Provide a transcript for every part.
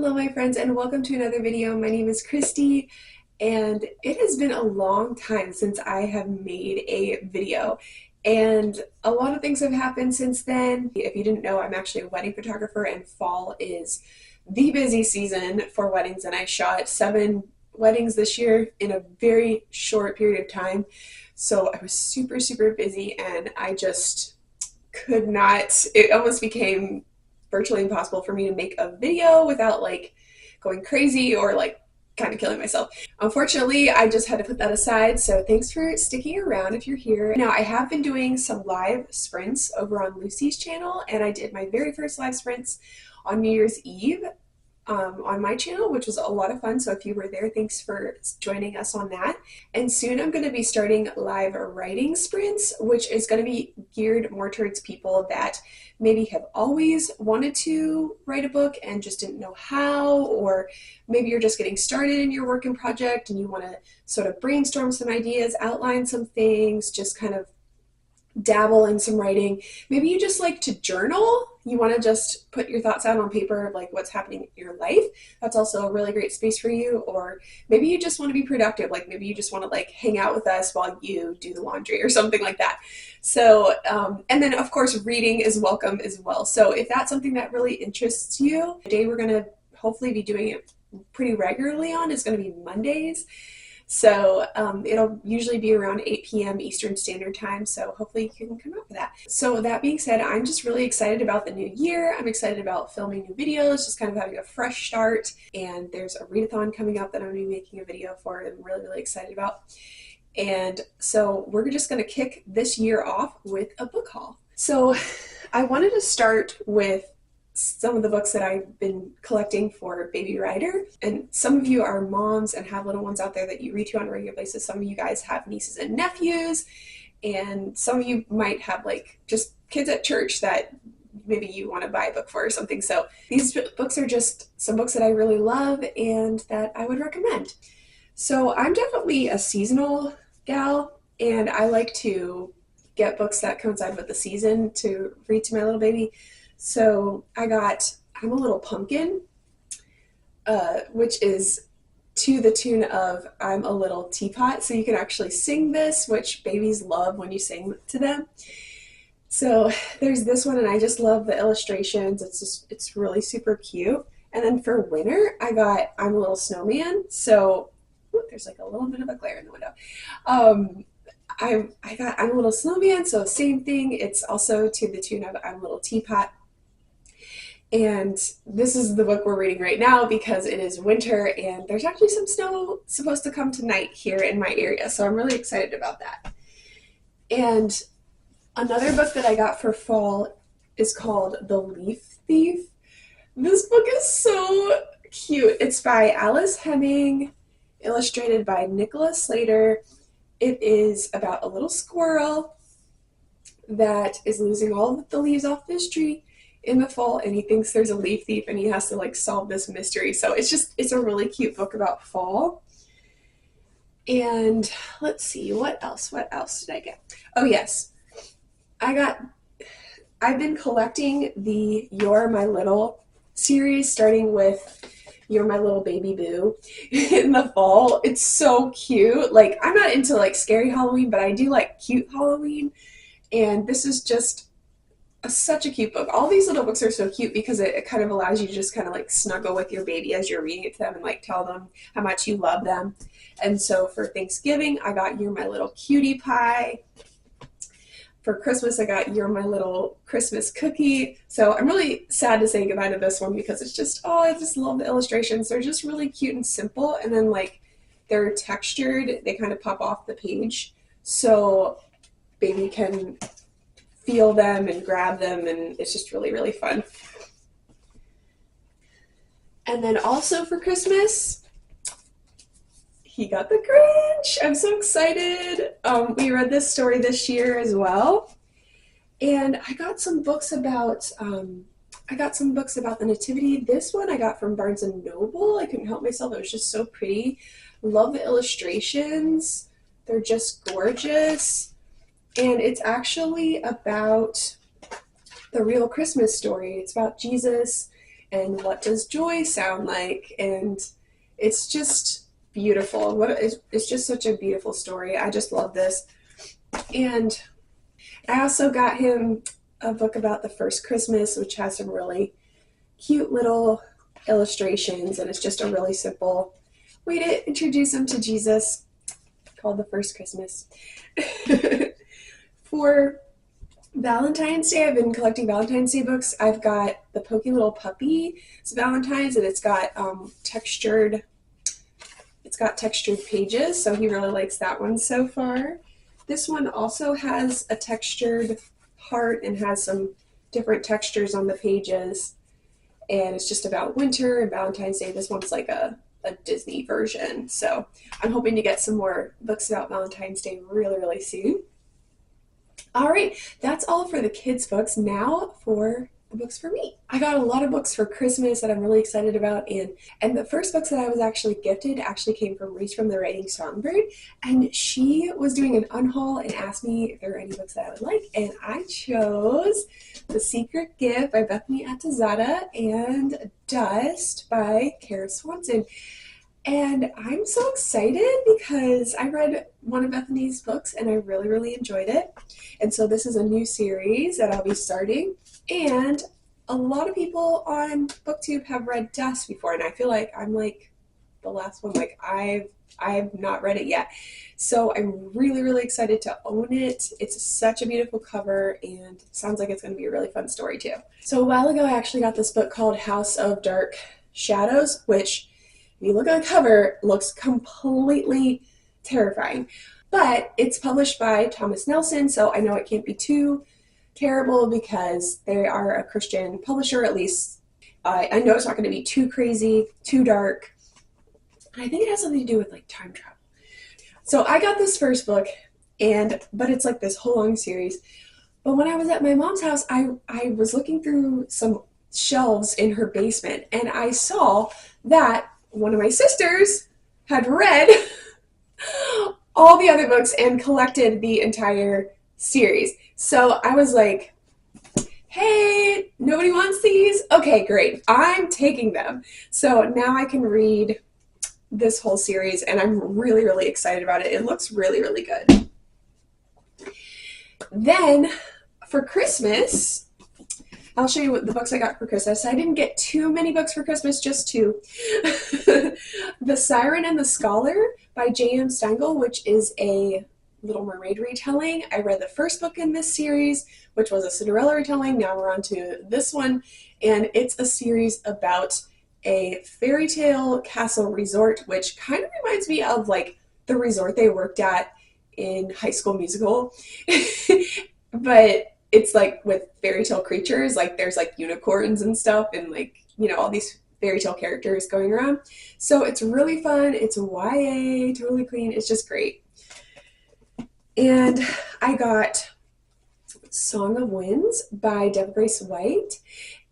Hello my friends and welcome to another video. My name is Christy and it has been a long time since I have made a video and a lot of things have happened since then. If you didn't know, I'm actually a wedding photographer and fall is the busy season for weddings, and I shot 7 weddings this year in a very short period of time. So I was super busy and I just could not, it almost became virtually impossible for me to make a video without like going crazy or like kind of killing myself. Unfortunately, I just had to put that aside, so thanks for sticking around if you're here. Now, I have been doing some live sprints over on Lucy's channel, and I did my very first live sprints on New Year's Eve on my channel, which was a lot of fun. So if you were there, thanks for joining us on that. And soon I'm going to be starting live writing sprints, which is going to be geared more towards people that maybe have always wanted to write a book and just didn't know how, or maybe you're just getting started in your work and project and you want to sort of brainstorm some ideas, outline some things, just kind of dabble in some writing. Maybe you just like to journal. You want to just put your thoughts out on paper of like what's happening in your life. That's also a really great space for you. Or maybe you just want to be productive. Like maybe you just want to like hang out with us while you do the laundry or something like that. So, and then of course reading is welcome as well. So if that's something that really interests you, the day we're going to hopefully be doing it pretty regularly on is going to be Mondays. So it'll usually be around 8 p.m. Eastern Standard Time, so hopefully you can come up with that. So that being said, I'm just really excited about the new year. I'm excited about filming new videos, just kind of having a fresh start. And there's a readathon coming up that I'm going to be making a video for and I'm really excited about. And so we're just going to kick this year off with a book haul. So I wanted to start with some of the books that I've been collecting for Baby Writer. And some of you are moms and have little ones out there that you read to on a regular basis. Some of you guys have nieces and nephews, and some of you might have like just kids at church that maybe you want to buy a book for or something. So these books are just some books that I really love and that I would recommend. So I'm definitely a seasonal gal, and I like to get books that coincide with the season to read to my little baby. So I got I'm a Little Pumpkin, which is to the tune of I'm a Little Teapot. So you can actually sing this, which babies love when you sing to them. So there's this one, and I just love the illustrations. It's really super cute. And then for winter, I got I'm a Little Snowman. So there's like a little bit of a glare in the window. I got I'm a Little Snowman, so same thing. It's also to the tune of I'm a Little Teapot. And this is the book we're reading right now because it is winter and there's actually some snow supposed to come tonight here in my area. So I'm really excited about that. And another book that I got for fall is called The Leaf Thief. This book is so cute. It's by Alice Hemming, illustrated by Nicholas Slater. It is about a little squirrel that is losing all of the leaves off his tree in the fall, and he thinks there's a leaf thief and he has to like solve this mystery. So it's a really cute book about fall. And let's see, what else did I get? Oh yes, I've been collecting the You're My Little series, starting with You're My Little Baby Boo in the fall. It's so cute. Like, I'm not into like scary Halloween, but I do like cute Halloween, and this is just such a cute book. All these little books are so cute because it kind of allows you to just kind of like snuggle with your baby as you're reading it to them and like tell them how much you love them. And so for Thanksgiving, I got You're My Little Cutie Pie. For Christmas, I got You're My Little Christmas Cookie. So I'm really sad to say goodbye to this one because it's just, oh, I just love the illustrations. They're just really cute and simple. And then like they're textured. They kind of pop off the page. So baby can feel them and grab them, and it's just really fun. And then also for Christmas, he got The Grinch. I'm so excited. We read this story this year as well, and I got some books about the Nativity. This one I got from Barnes and Noble. I couldn't help myself. It was just so pretty. Love the illustrations. They're just gorgeous. And it's actually about the real Christmas story. It's about Jesus and what does joy sound like, and it's just beautiful. It's just such a beautiful story. I just love this. And I also got him a book about the first Christmas, which has some really cute little illustrations, and it's just a really simple way to introduce him to Jesus, called The First Christmas. For Valentine's Day, I've been collecting Valentine's Day books. I've got the Pokey Little Puppy. It's Valentine's, and it's got textured pages, so he really likes that one so far. This one also has a textured heart and has some different textures on the pages, and it's just about winter and Valentine's Day. This one's like a Disney version, so I'm hoping to get some more books about Valentine's Day really, really soon. All right, that's all for the kids' books. Now for the books for me. I got a lot of books for Christmas that I'm really excited about, and the first books that I was actually gifted actually came from Reach from the Writing Songbird, and she was doing an unhaul and asked me if there were any books that I would like, and I chose The Secret Gift by Bethany Atazada and Dust by Kara Swanson. And I'm so excited because I read one of Bethany's books and I really, really enjoyed it. And so this is a new series that I'll be starting. And a lot of people on BookTube have read Dust before, and I feel like I'm like the last one. Like I've not read it yet. So I'm really, really excited to own it. It's such a beautiful cover and it sounds like it's going to be a really fun story too. So a while ago I actually got this book called House of Dark Shadows, which if you look at the cover, looks completely terrifying. But it's published by Thomas Nelson, so I know it can't be too terrible because they are a Christian publisher, at least. I know it's not going to be too crazy, too dark. And I think it has something to do with like time travel. So I got this first book, but it's like this whole long series. But when I was at my mom's house, I was looking through some shelves in her basement, and I saw that one of my sisters had read all the other books and collected the entire series. So I was like, hey, nobody wants these? Okay, great. I'm taking them. So now I can read this whole series, and I'm really, really excited about it. It looks really, really good. Then for Christmas, I'll show you what the books I got for Christmas. I didn't get too many books for Christmas, just two. The Siren and the Scholar by J.M. Stengel, which is a Little Mermaid retelling. I read the first book in this series, which was a Cinderella retelling. Now we're on to this one, and it's a series about a fairy tale castle resort, which kind of reminds me of like the resort they worked at in High School Musical. But it's like with fairy tale creatures, like there's like unicorns and stuff, and like, you know, all these fairy tale characters going around. So it's really fun. It's a YA, totally clean. It's just great. And I got Song of Winds by Deb Grace White.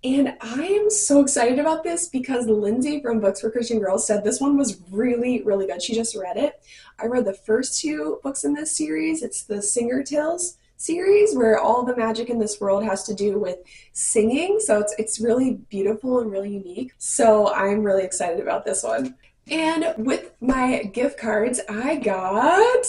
And I am so excited about this because Lindsay from Books for Christian Girls said this one was really, really good. She just read it. I read the first two books in this series. It's the Singer Tales series, where all the magic in this world has to do with singing. So it's really beautiful and really unique. So I'm really excited about this one. And with my gift cards, I got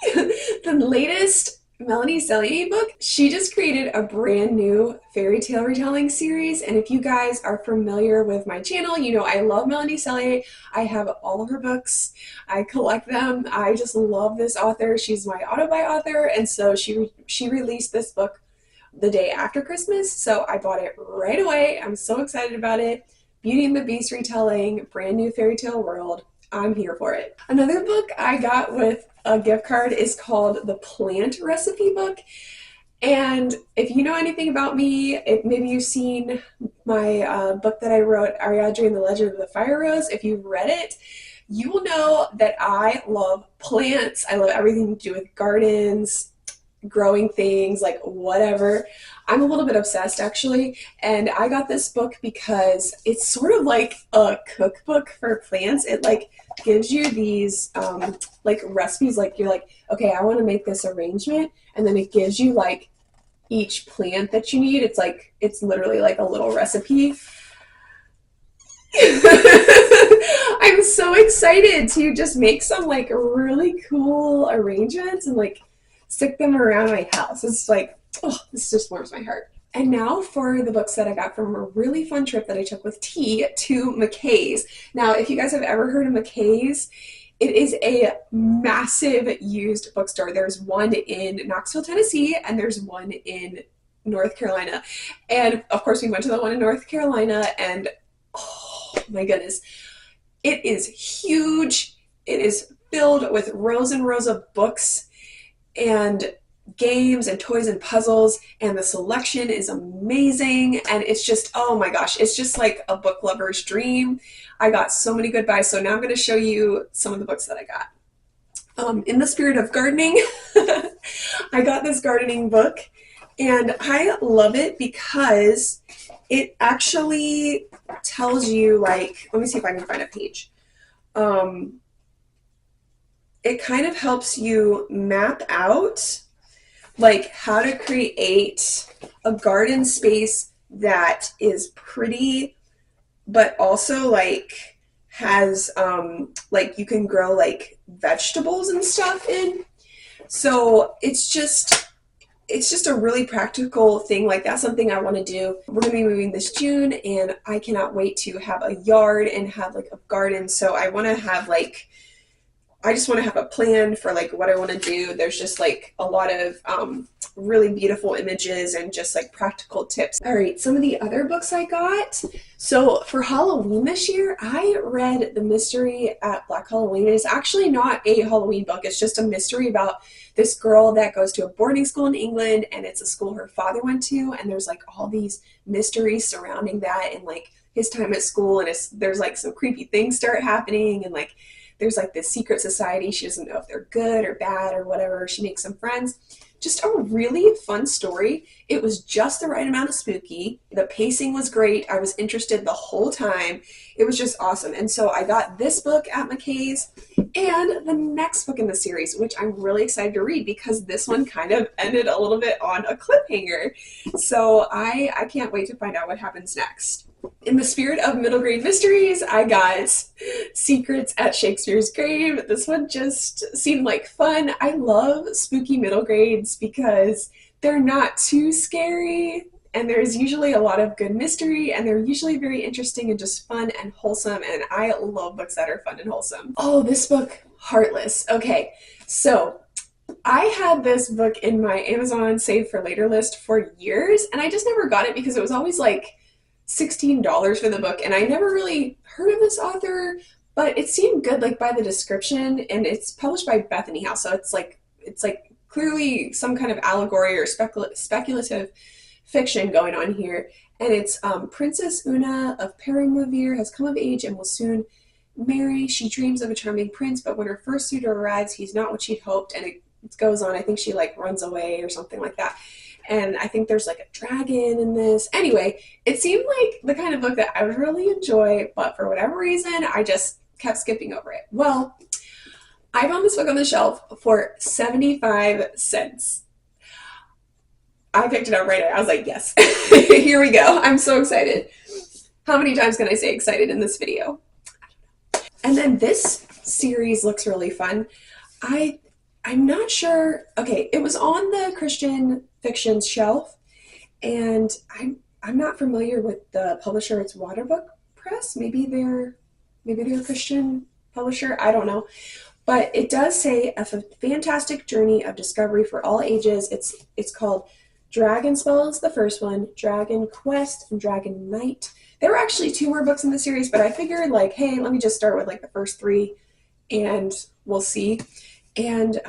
the latest Melanie Sellier book. She just created a brand new fairy tale retelling series, and if you guys are familiar with my channel, you know I love Melanie Sellier. I have all of her books. I collect them. I just love this author. She's my auto-buy author, and so she released this book the day after Christmas, so I bought it right away. I'm so excited about it. Beauty and the Beast retelling, brand new fairy tale world. I'm here for it. Another book I got with a gift card is called The Plant Recipe Book. And if you know anything about me, if maybe you've seen my book that I wrote, Ariadne and the Legend of the Fire Rose, if you've read it, you will know that I love plants. I love everything to do with gardens, growing things, like whatever. I'm a little bit obsessed actually, and I got this book because it's sort of like a cookbook for plants. It like gives you these like recipes, like you're like, okay, I want to make this arrangement, and then it gives you like each plant that you need. It's literally like a little recipe. I'm so excited to just make some like really cool arrangements and like stick them around my house. It's like, oh, this just warms my heart. And now for the books that I got from a really fun trip that I took with T to McKay's. Now, if you guys have ever heard of McKay's, it is a massive used bookstore. There's one in Knoxville, Tennessee, and there's one in North Carolina. And of course, we went to the one in North Carolina, and oh my goodness, it is huge. It is filled with rows and rows of books and games and toys and puzzles, and the selection is amazing, and it's just, oh my gosh, it's just like a book lover's dream. I got so many good buys, so now I'm going to show you some of the books that I got. In the spirit of gardening, I got this gardening book, and I love it because it actually tells you, like, let me see if I can find a page. It kind of helps you map out like how to create a garden space that is pretty, but also like has like you can grow like vegetables and stuff in. So it's just a really practical thing. Like that's something I want to do. We're going to be moving this June, and I cannot wait to have a yard and have like a garden. So I want to have like, I just want to have a plan for like what I want to do. There's just like a lot of really beautiful images and just like practical tips. All right, some of the other books I got. So for Halloween this year, I read The Mystery at Black Halloween. It's actually not a Halloween book. It's just a mystery about this girl that goes to a boarding school in England, and it's a school her father went to, and there's like all these mysteries surrounding that and like his time at school, and there's like some creepy things start happening, and like there's like this secret society. She doesn't know if they're good or bad or whatever. She makes some friends. Just a really fun story. It was just the right amount of spooky. The pacing was great. I was interested the whole time. It was just awesome. And so I got this book at McKay's and the next book in the series, which I'm really excited to read because this one kind of ended a little bit on a cliffhanger. So I can't wait to find out what happens next. In the spirit of middle grade mysteries, I got Secrets at Shakespeare's Grave. This one just seemed like fun. I love spooky middle grades because they're not too scary, and there's usually a lot of good mystery, and they're usually very interesting and just fun and wholesome, and I love books that are fun and wholesome. Oh, this book, Heartless. Okay, so I had this book in my Amazon Save for Later list for years, and I just never got it because it was always like $16 for the book, and I never really heard of this author, but it seemed good like by the description, and it's published by Bethany House, so it's like clearly some kind of allegory or speculative fiction going on here. And it's Princess Una of Perimavir has come of age and will soon marry. She dreams of a charming prince, but when her first suitor arrives, he's not what she'd hoped, and it goes on. I think she like runs away or something like that. And I think there's like a dragon in this. Anyway, it seemed like the kind of book that I would really enjoy, but for whatever reason, I just kept skipping over it. Well, I found this book on the shelf for 75 cents. I picked it up right away. I was like, yes, here we go. I'm so excited. How many times can I say excited in this video? And then this series looks really fun. I'm not sure. Okay, it was on the Christian fiction shelf, and I'm not familiar with the publisher. It's Waterbook Press. Maybe they're a Christian publisher. I don't know. But it does say a fantastic journey of discovery for all ages. It's called Dragon Spells, the first one, Dragon Quest, and Dragon Knight. There were actually 2 more books in the series, but I figured like, hey, let me just start with like the first 3 and we'll see. And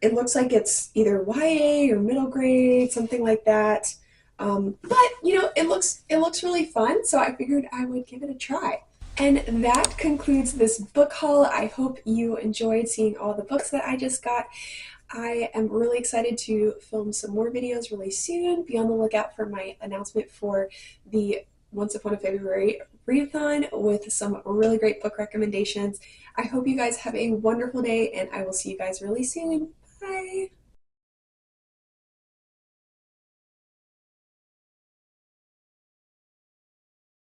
it looks like it's either YA or middle grade, something like that. But you know, it looks really fun, so I figured I would give it a try. And that concludes this book haul. I hope you enjoyed seeing all the books that I just got. I am really excited to film some more videos really soon. Be on the lookout for my announcement for the Once Upon a February readathon with some really great book recommendations. I hope you guys have a wonderful day, and I will see you guys really soon. Bye!